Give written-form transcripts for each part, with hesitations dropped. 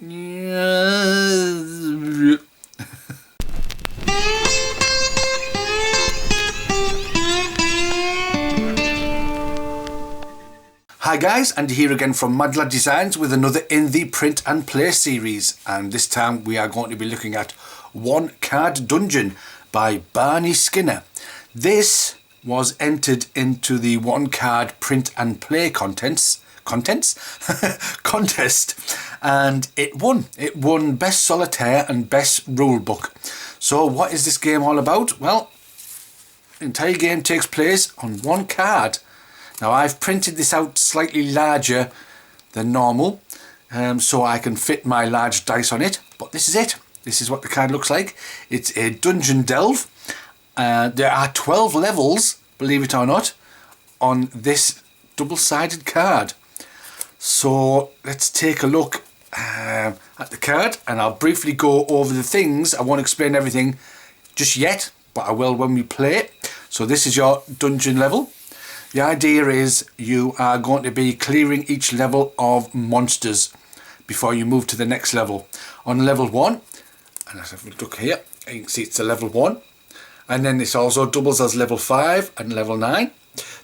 Hi guys, Andy here again from Mad Lad Designs with another in the print and play series, and this time we are going to be looking at One Card Dungeon by Barney Skinner. This was entered into the one card print and play contest and it won Best Solitaire and Best Rulebook. So what is this game all about? Well, the entire game takes place on one card. Now I've printed this out slightly larger than normal so I can fit my large dice on it, but this is it. This is what the card looks like. It's a dungeon delve. There are 12 levels, believe it or not, on this double-sided card. So let's take a look at the card, and I'll briefly go over the things. I won't explain everything just yet, but I will when we play it. So this is your dungeon level. The idea is you are going to be clearing each level of monsters before you move to the next level. On level 1, and let's have a look here, you can see it's a level 1. And then this also doubles as level 5 and level 9.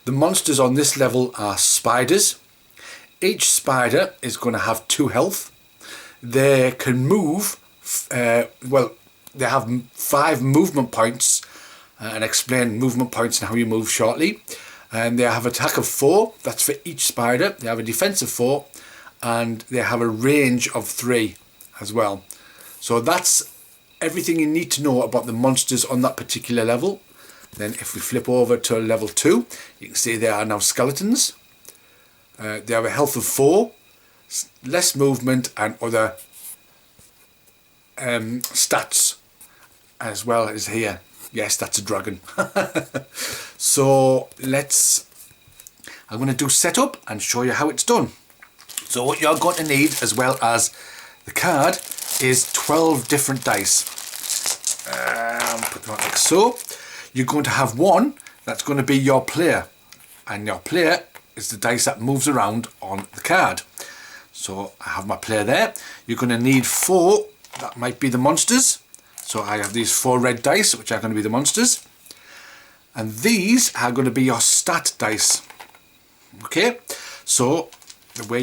The monsters on this level are spiders. Each spider is going to have 2 health. They can move, they have 5 movement points, and explain movement points and how you move shortly. And they have attack of 4, that's for each spider. They have a defense of 4, and they have a range of 3 as well. So that's everything you need to know about the monsters on that particular level. Then if we flip over to level 2, you can see they are now skeletons. They have a health of 4, less movement and other stats as well as here. Yes, that's a dragon. So I'm going to do setup and show you how it's done. So what you're going to need, as well as the card, is 12 different dice. Put them on like so. You're going to have one that's going to be your player, and your player is the dice that moves around on the card. So I have my player there. You're going to need 4 that might be the monsters. So I have these 4 red dice, which are going to be the monsters. And these are going to be your stat dice. Okay, so the way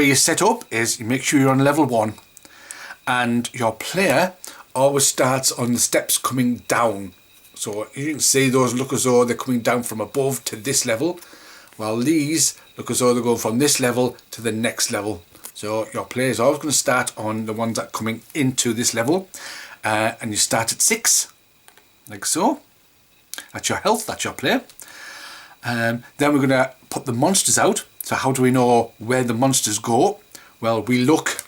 you set up is you make sure you're on level 1. And your player always starts on the steps coming down. So you can see those look as though they're coming down from above to this level, while these look as though they're going from this level to the next level. So your player is always going to start on the ones that are coming into this level. And you start at 6, like so. That's your health, that's your player. Then we're going to put the monsters out. So how do we know where the monsters go? Well, we look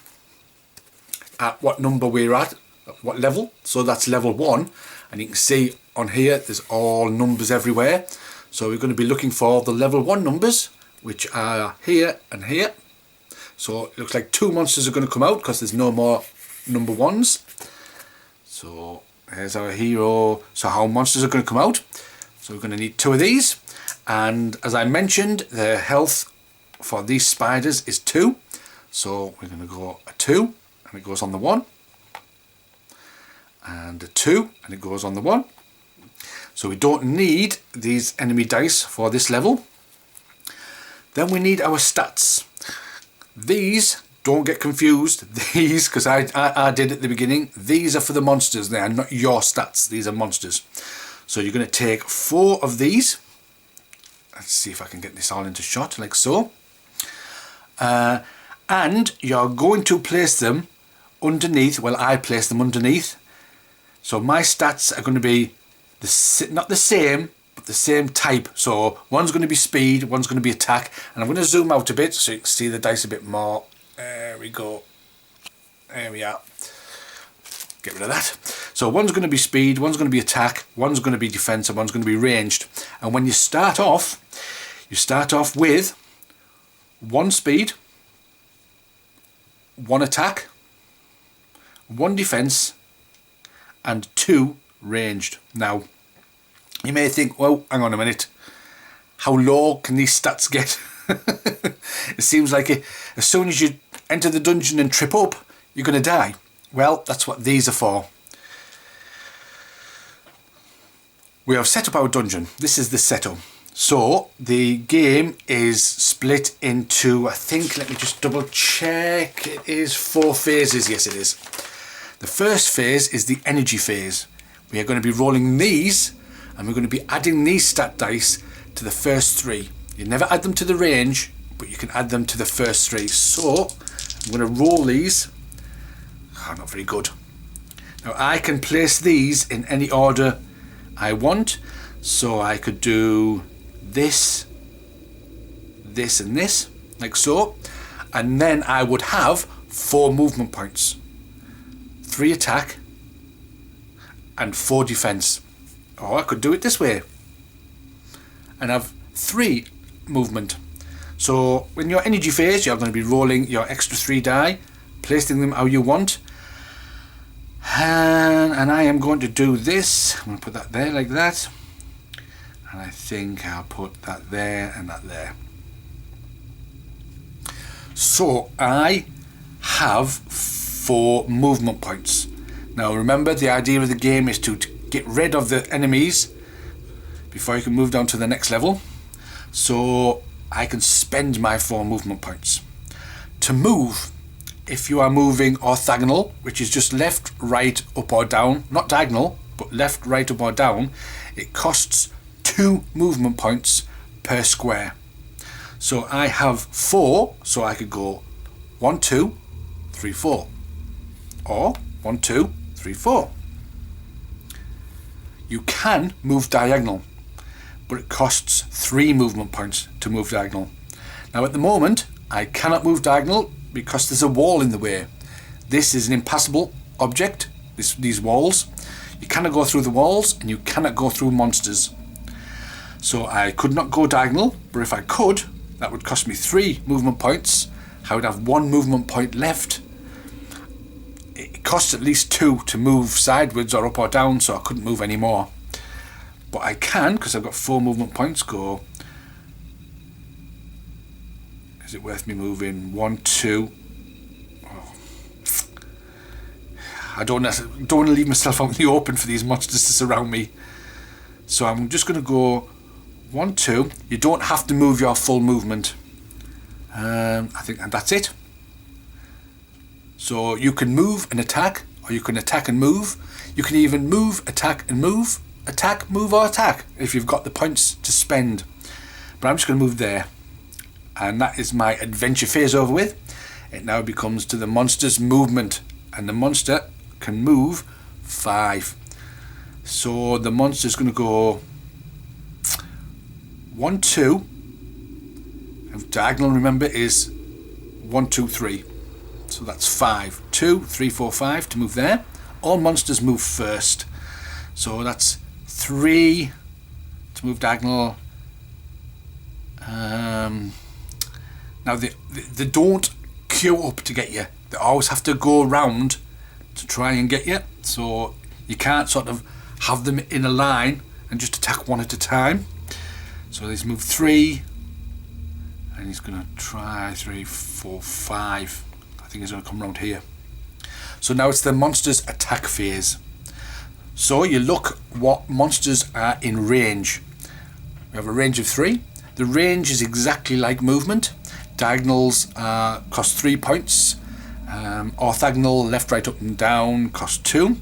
at what number we're at what level. So that's level 1, and you can see on here there's all numbers everywhere. So we're going to be looking for the level 1 numbers, which are here and here. So it looks like 2 monsters are going to come out because there's no more number 1s. So there's our hero. So how monsters are going to come out. So we're going to need 2 of these. And as I mentioned, the health for these spiders is 2. So we're going to go a 2, and it goes on the 1. And a 2, and it goes on the 1. So we don't need these enemy dice for this level. Then we need our stats. These, don't get confused, these, because I did at the beginning, these are for the monsters. They are not your stats, these are monsters. So you're going to take 4 of these. Let's see if I can get this all into shot, like so. And you're going to place them underneath, well, I place them underneath. So my stats are going to be not the same, but the same type. So one's going to be speed, one's going to be attack. And I'm going to zoom out a bit so you can see the dice a bit more. There we go. There we are. Get rid of that. So one's going to be speed, one's going to be attack, one's going to be defense, and one's going to be ranged. And when you start off with 1 speed, 1 attack, 1 defense, and 2 ranged. Now, you may think, well, hang on a minute, how low can these stats get? It seems like as soon as you enter the dungeon and trip up, you're going to die. Well, that's what these are for. We have set up our dungeon. This is the setup. So the game is split into, I think, let me just double check, it is 4 phases. Yes, it is. The first phase is the energy phase. We are going to be rolling these, and we're going to be adding these stat dice to the first 3. You never add them to the range, but you can add them to the first 3. So I'm going to roll these. Oh, not very good. Now I can place these in any order I want. So I could do this, this and this, like so. And then I would have 4 movement points. 3 attack and 4 defense. Or I could do it this way and have 3 movement. So in your energy phase, you're going to be rolling your extra 3 die, placing them how you want. And I am going to do this. I'm going to put that there like that. And I think I'll put that there and that there. So I have 4 movement points. Now remember, the idea of the game is to get rid of the enemies before you can move down to the next level. So I can spend my 4 movement points. To move, if you are moving orthogonal, which is just left, right, up or down, not diagonal, but left, right, up or down, it costs 2 movement points per square. So I have 4, so I could go 1, 2, 3, 4. Or 1, 2, 3, 4. You can move diagonal, but it costs 3 movement points to move diagonal. Now at the moment, I cannot move diagonal because there's a wall in the way. This is an impassable object, these walls. You cannot go through the walls and you cannot go through monsters. So I could not go diagonal, but if I could, that would cost me 3 movement points. I would have 1 movement point left. It costs at least 2 to move sideways or up or down, so I couldn't move any more. But I can, because I've got 4 movement points, go. Is it worth me moving 1, 2? Oh. I don't want to leave myself out in the open for these monsters to surround me. So I'm just going to go 1, 2. You don't have to move your full movement. I think that's it. So you can move and attack, or you can attack and move. You can even move, attack and move. Attack, move or attack if you've got the points to spend. But I'm just going to move there. And that is my adventure phase over with. It now becomes to the monster's movement. And the monster can move 5. So the monster's going to go 1, 2. And diagonal, remember, is 1, 2, 3. So that's 5. 2, 3, 4, 5 to move there. All monsters move first. So that's 3 to move diagonal. Now they don't queue up to get you. They always have to go around to try and get you. So you can't sort of have them in a line and just attack one at a time. So he's moved 3. And he's going to try 3, 4, 5. I think he's going to come around here. So now it's the monster's attack phase. So you look what monsters are in range. We have a range of 3. The range is exactly like movement. Diagonals cost 3 points. Orthogonal, left, right, up and down cost 2.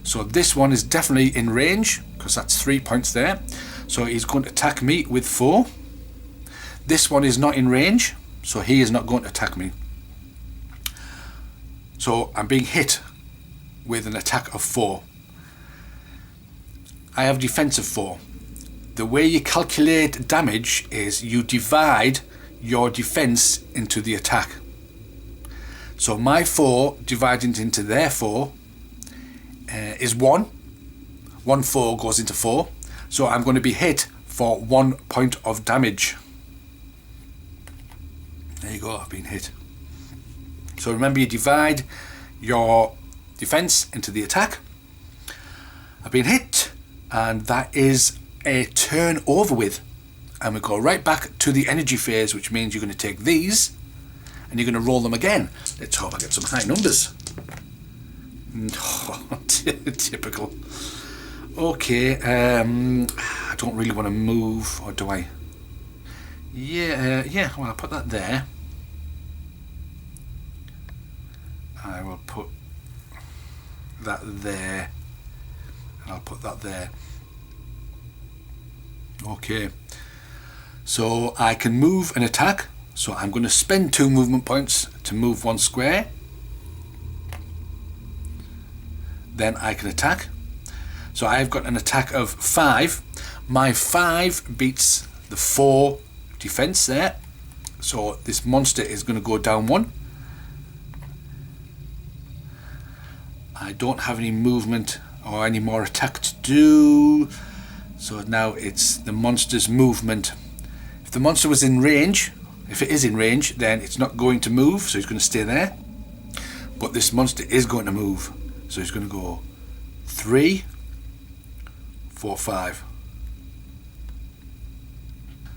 So this one is definitely in range because that's 3 points there. So he's going to attack me with 4. This one is not in range, so he is not going to attack me. So I'm being hit with an attack of 4. I have defense of 4. The way you calculate damage is you divide your defense into the attack. So my 4 divided into their 4 is 1. 1 4 goes into 4. So I'm going to be hit for 1 point of damage. There you go, I've been hit. So remember, you divide your defense into the attack. I've been hit, and that is a turn over with. And we go right back to the energy phase, which means you're going to take these and and you're going to roll them again. Let's hope I get some high numbers. Oh, typical. Okay, I don't really want to move, or do I? Yeah, well, I'll put that there. I will put that there, and I'll put that there. Okay, so I can move and attack, so I'm going to spend 2 movement points to move 1 square. Then I can attack. So I've got an attack of 5. My 5 beats the 4 defense there. So this monster is going to go down 1. I don't have any movement or any more attack to do. So now it's the monster's movement. If the monster was in range, if it is in range, then it's not going to move, so he's going to stay there. But this monster is going to move. So he's going to go 3, 4, 5.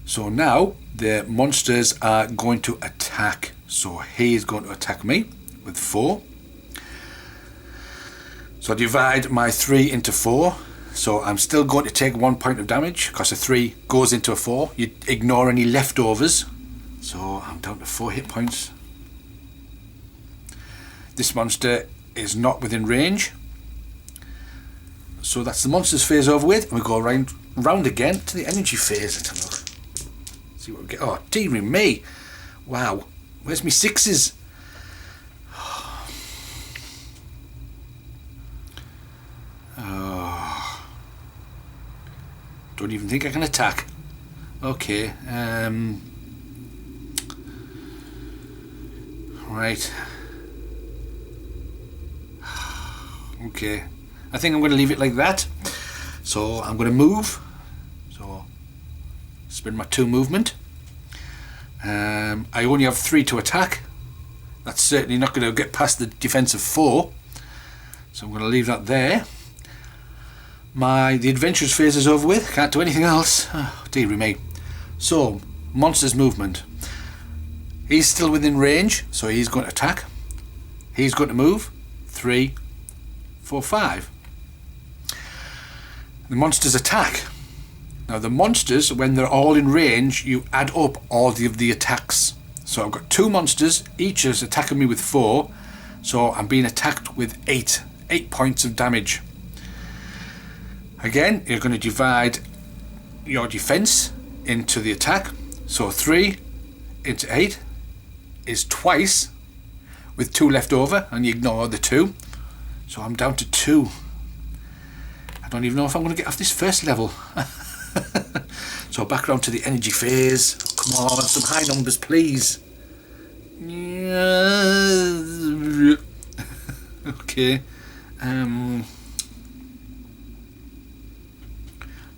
So now the monsters are going to attack. So he is going to attack me with 4. So I divide my 3 into 4. So I'm still going to take 1 point of damage because a 3 goes into a 4. You ignore any leftovers. So I'm down to 4 hit points. This monster is not within range. So that's the monster's phase over with. We go round again to the energy phase. Let's have a look. See what we get. Oh, dearie me. Wow. Where's my 6s? Oh. Don't even think I can attack. Okay. Right. Okay, I think I'm going to leave it like that. So I'm going to move. So spend my 2 movement. I only have 3 to attack. That's certainly not going to get past the defense of 4. So I'm going to leave that there. The adventurous phase is over with. Can't do anything else. Oh, dearie me. So monster's movement. He's still within range, so he's going to attack. He's going to move 3, 4, 5. The monsters attack. Now the monsters, when they're all in range, you add up all of the attacks. So I've got 2 monsters, each is attacking me with 4. So I'm being attacked with 8 points of damage. Again, you're going to divide your defense into the attack. So 3 into 8 is twice with 2 left over, and you ignore the 2. So I'm down to 2. I don't even know if I'm going to get off this first level. So back around to the energy phase. Come on, some high numbers, please. Okay.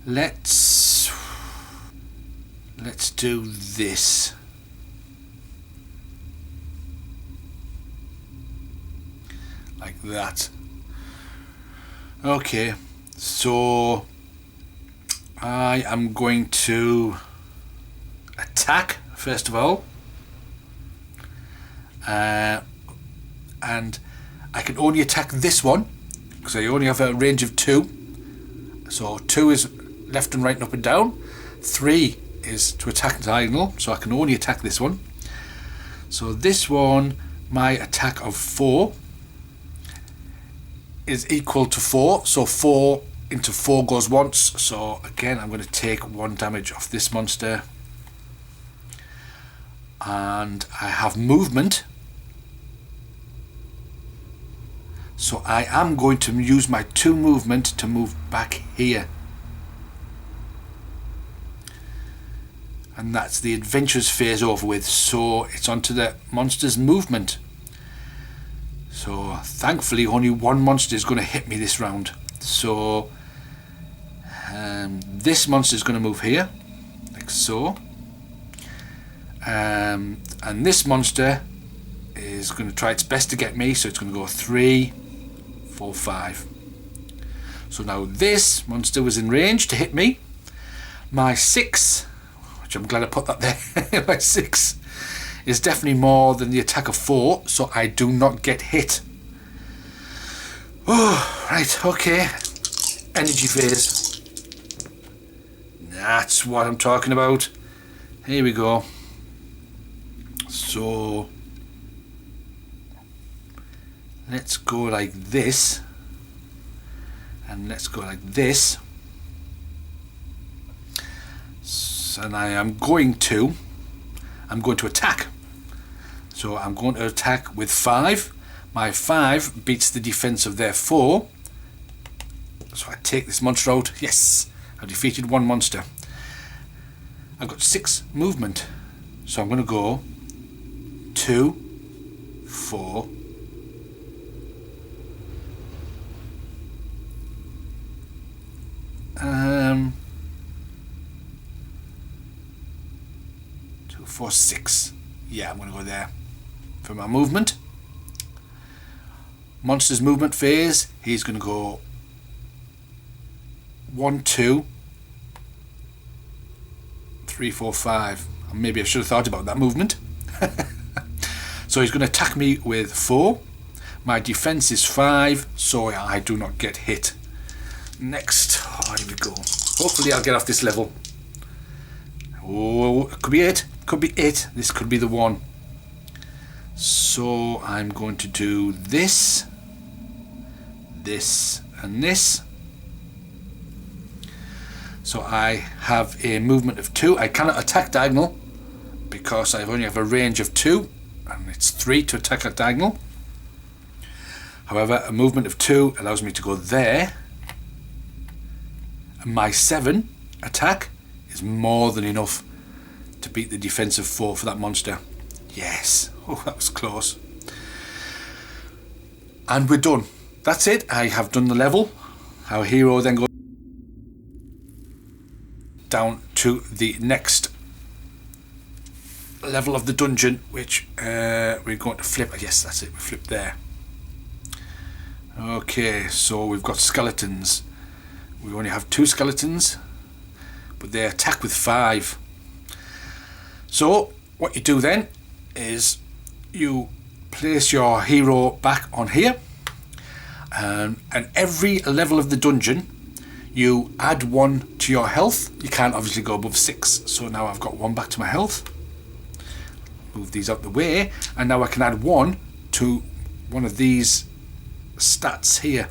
Let's do this. Like that. Okay, so I am going to attack first of all, and I can only attack this one because I only have a range of 2. So 2 is left and right and up and down. 3 is to attack diagonal, so I can only attack this one. So this one, my attack of 4 is equal to 4, so 4 into 4 goes once. So again, I'm going to take 1 damage off this monster, and I have movement, so I am going to use my 2 movement to move back here, and that's the adventurous phase over with. So it's onto the monster's movement. So thankfully only 1 monster is going to hit me this round. So this monster is going to move here, like so. And this monster is going to try its best to get me, so it's going to go 3, 4, 5. So now this monster was in range to hit me. My 6, which I'm glad I put that there, my 6 is definitely more than the attack of 4, so I do not get hit. Oh, right, okay. Energy phase. That's what I'm talking about. Here we go. So let's go like this, and let's go like this. And I'm going to attack. So I'm going to attack with 5. My 5 beats the defense of their 4. So I take this monster out. Yes, I've defeated 1 monster. I've got 6 movement. So I'm going to go 2, 4, 2, 4, 6. Yeah, I'm going to go there for my movement. Monster's movement phase, he's going to go 1, 2, 3, 4, 5. Maybe I should have thought about that movement. So he's going to attack me with 4. My defense is 5, so I do not get hit. Next, here we go. Hopefully I'll get off this level. Oh, it could be it. Could be it. This could be the one. So I'm going to do this, this, and this. So I have a movement of 2. I cannot attack diagonal because I only have a range of 2, and it's 3 to attack at diagonal. However, a movement of 2 allows me to go there. And my 7 attack is more than enough to beat the defense of 4 for that monster. Yes. Oh, that was close. And we're done. That's it. I have done the level. Our hero then goes down to the next level of the dungeon, which we're going to flip. Yes, that's it. We flip there. Okay, so we've got skeletons. We only have 2 skeletons, but they attack with 5. So what you do then is you place your hero back on here, and every level of the dungeon you add 1 to your health. You can't obviously go above 6, so now I've got 1 back to my health. Move these out the way, and now I can add 1 to one of these stats here.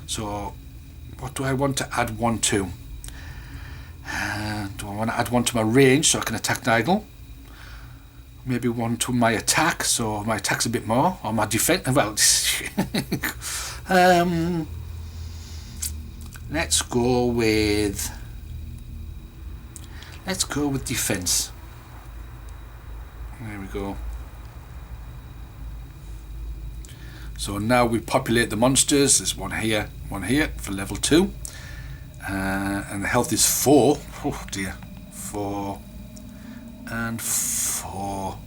So what do I want to add 1 to? Do I want to add 1 to my range so I can attack diagonal? Maybe 1 to my attack, so my attack's a bit more, or my defense. Well, let's go with defense. There we go. So now we populate the monsters. There's 1 here for level 2, and the health is 4. Oh dear, 4 and 4.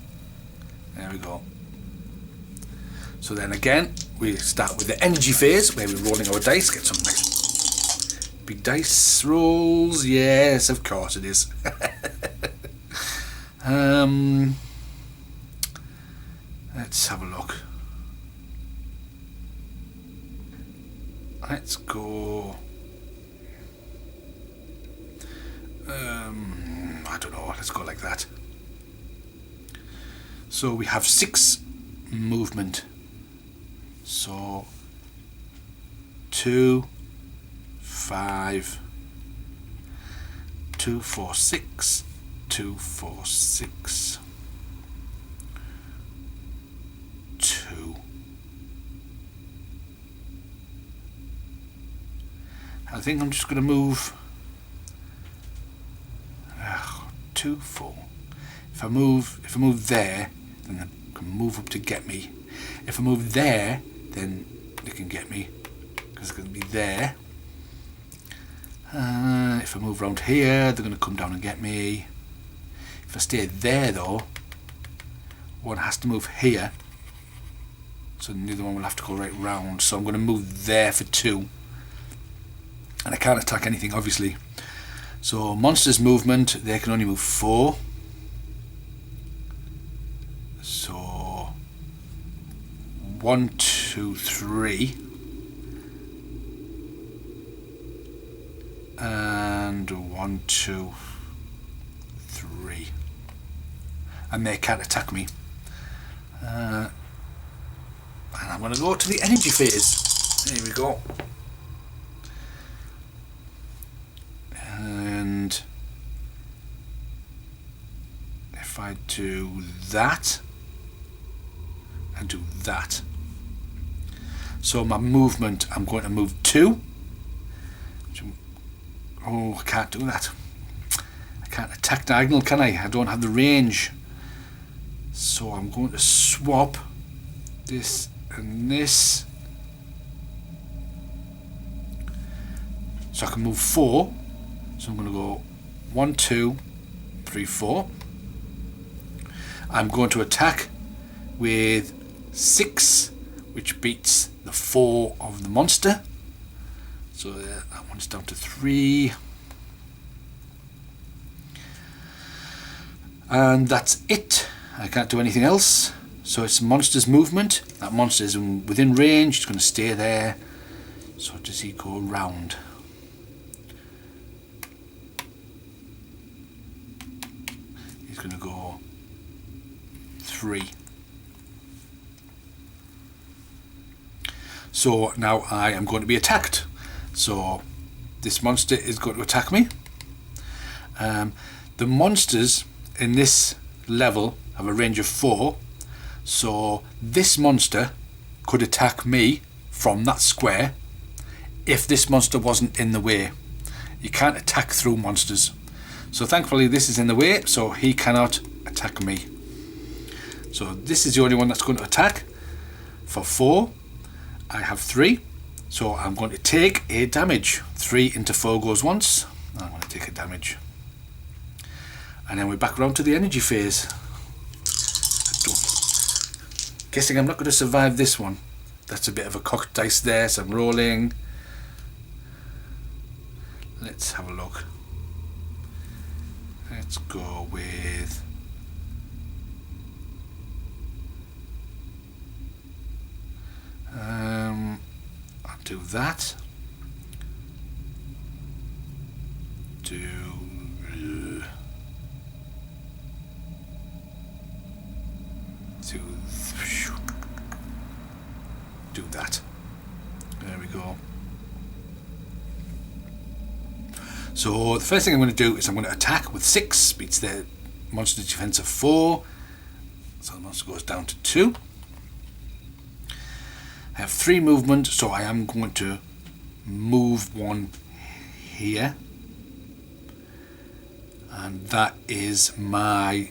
There we go. So then again we start with the energy phase, where we're rolling our dice. Get some nice big dice rolls. Yes, of course it is. Let's have a look. Let's go. I don't know. Let's go like that. So we have 6 movement. So 2, 5, 2, 4, 6, 2, 4, 6, 2. I think I'm just going to move 2, 4. If I move there, then they can move up to get me. If I move there, then they can get me because it's going to be there. If I move around here, they're going to come down and get me. If I stay there though, one has to move here, so the other one will have to go right round. So I'm going to move there for 2, and I can't attack anything obviously. So monsters movement, they can only move 4. 1, 2, 3. And 1, 2, 3. And they can't attack me. And I'm going to go to the energy phase. Here we go. And if I do that and do that, so my movement, I'm going to move 2. Oh, I can't do that. I can't attack diagonal, can I? I don't have the range. So I'm going to swap this and this. So I can move 4. So I'm going to go 1, 2, 3, 4. I'm going to attack with 6, which beats the 4 of the monster. So that one's down to 3. And that's it. I can't do anything else. So it's monster's movement. That monster is within range. It's going to stay there. So does he go round? He's going to go 3. So now I am going to be attacked. So this monster is going to attack me. The monsters in this level have a range of 4. So this monster could attack me from that square if this monster wasn't in the way. You can't attack through monsters. So thankfully this is in the way, so he cannot attack me. So this is the only one that's going to attack. For 4, I have 3. So I'm going to take a damage. 3 into 4 goes once. I'm going to take a damage. And then we're back around to the energy phase. Guessing I'm not going to survive this one. That's a bit of a cocked dice there, so I'm rolling. Let's have a look. Let's go with... I'll do that. Do that. There we go. So the first thing I'm going to do is I'm going to attack with 6, beats the monster's defense of 4. So the monster goes down to 2. I have 3 movement, so I am going to move 1 here. And that is my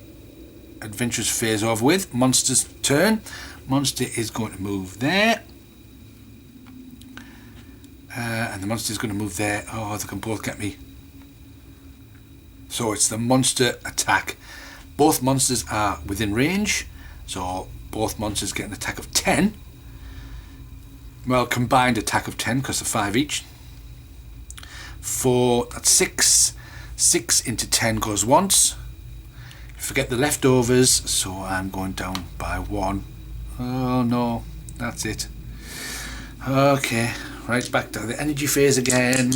adventurous phase over with. Monster's turn. Monster is going to move there. And the monster is going to move there. Oh, they can both get me. So it's the monster attack. Both monsters are within range. So both monsters get an attack of 10. Well, combined attack of 10 because they're 5 each. 4, that's 6. 6 into 10 goes once. Forget the leftovers, so I'm going down by 1. Oh no, that's it. Okay, right back to the energy phase again.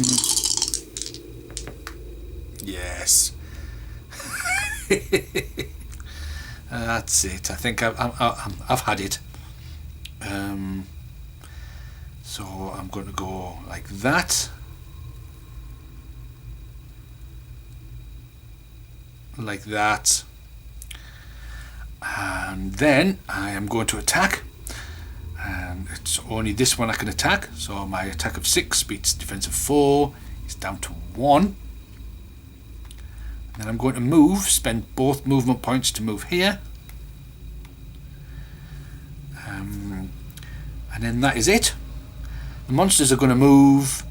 Yes. That's it. I think I've had it. So I'm going to go like that. Like that. And then I am going to attack. And it's only this one I can attack. So my attack of 6 beats defense of 4. It's down to 1. And then I'm going to move, spend both movement points to move here. And then that is it. The monsters are going to move.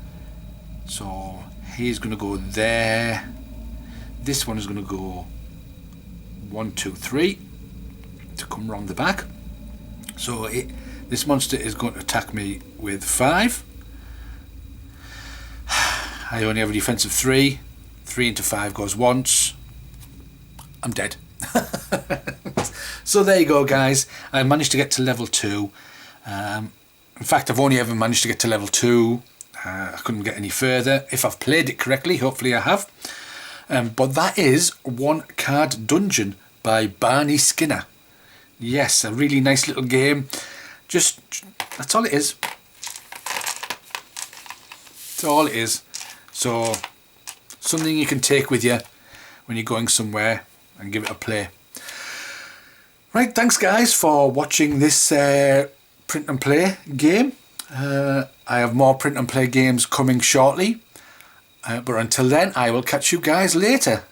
So he's going to go there. This one is going to go 1, 2, 3 to come round the back. So this monster is going to attack me with 5. I only have a defense of 3. 3 into 5 goes once. I'm dead. So there you go, guys. I managed to get to level 2. In fact, I've only ever managed to get to level 2. I couldn't get any further. If I've played it correctly, hopefully I have. But that is One Card Dungeon by Barney Skinner. Yes, a really nice little game. Just, that's all it is. That's all it is. So, something you can take with you when you're going somewhere and give it a play. Right, thanks guys for watching this print and play game. I have more print and play games coming shortly. But until then, I will catch you guys later.